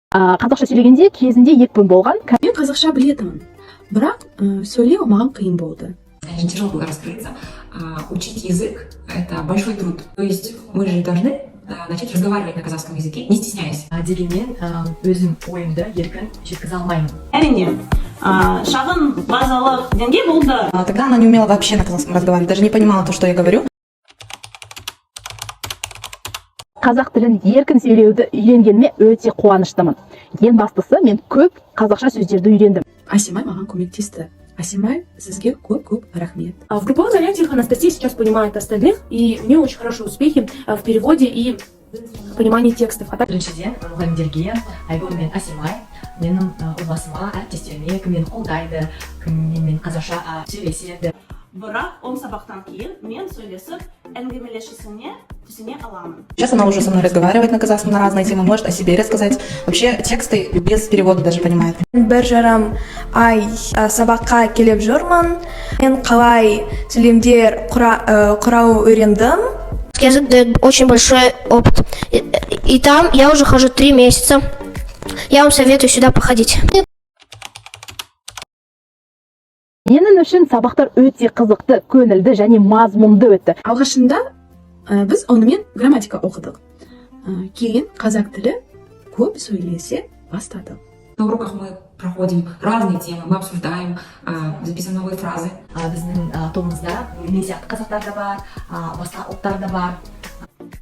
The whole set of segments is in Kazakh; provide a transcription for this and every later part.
Қазақша сөйлегенде кезінде екпін болған. Мен қазақша білетінмін, бірақ сөйлеу маған қиын болды. Очень тяжело было раскрыться. Учить язык – это большой труд. То есть мы же должны начать разговаривать на казахском языке, не стесняясь. Дегенмен өзім ойымды еркін жеткізе алмаймын. Әрине, шағын базалық деңгей болды. Тогда она не умела вообще на казахском разговаривать, даже не понимала то, что я говорю. Қазақ тілін еркін сөйлеуді үйренгеніме өте қуаныштымын. Ең бастысы, мен көп қазақша сөздерді үйрендім. Асимай маған көмектесті. Асимай, сізге көп рахмет. В групповых занятиях Анастасия сейчас понимает остальных, и у нее очень хорошие успехи в переводе и понимании текстов. Біріншіден, мұғалімдерге Айгүл мен Асимай менің отбасыма, әріптестеріме кіммен қолдайды, кіммен қазақша сөйлеседі. Бірақ 10 сабақтан кейін мен сөйлесіп, әңгімелесуіне түсіне аламын. Сейчас она уже со мной разговаривает на казахском на разные темы, может о себе рассказать. Вообще тексты без перевода даже понимает. Бір жарым ай сабаққа келіп жүрмін. Мен қалай сөйлемдер құрау үйрендім. Язык дает очень большой опыт. И там я уже хожу 3 месяца. Я вам советую сюда походить. Менің үшін сабақтар өте қызықты, көңілді және мазмұнды өтті. Алғашында біз онымен грамматика оқыдық. Кейін қазақ тілі көп сөйлесе бастадық. На уроках мы проходим разные темы, мы обсуждаем, записываем новые фразы. Біздің тобымызда мен сияқты қазақтар да бар, басқа ұлттар да бар.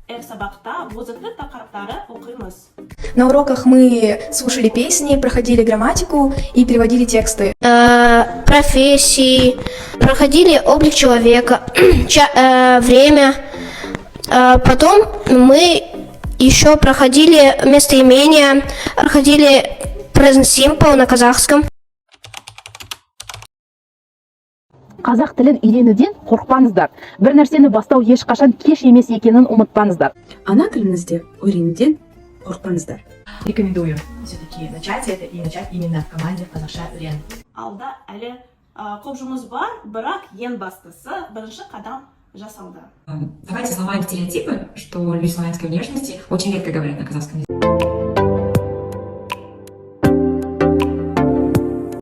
Әр сабақта өзекті тақырыптары оқимыз. На уроках мы слушали песни, проходили грамматику и переводили тексты. Профессии, проходили облик человека, время. Потом мы еще проходили местоимения, проходили present simple на казахском. Қазақ тілін үйренуден қорықпаңыздар. Бір нәрсені бастау ешқашан кеш емес екенін ұмытпаңыздар. Ана тіліңізде үйренуден қорықпаңыздар. Рекомендую все-таки начать это и начать именно в команде в казахша үйрен. Алда әлі көп жұмыс бар, бірақ ең бастысы бірінші қадам жасауда. Давайте сломаем стереотипы, что люди славянской внешности очень редко говорят на казахском языке.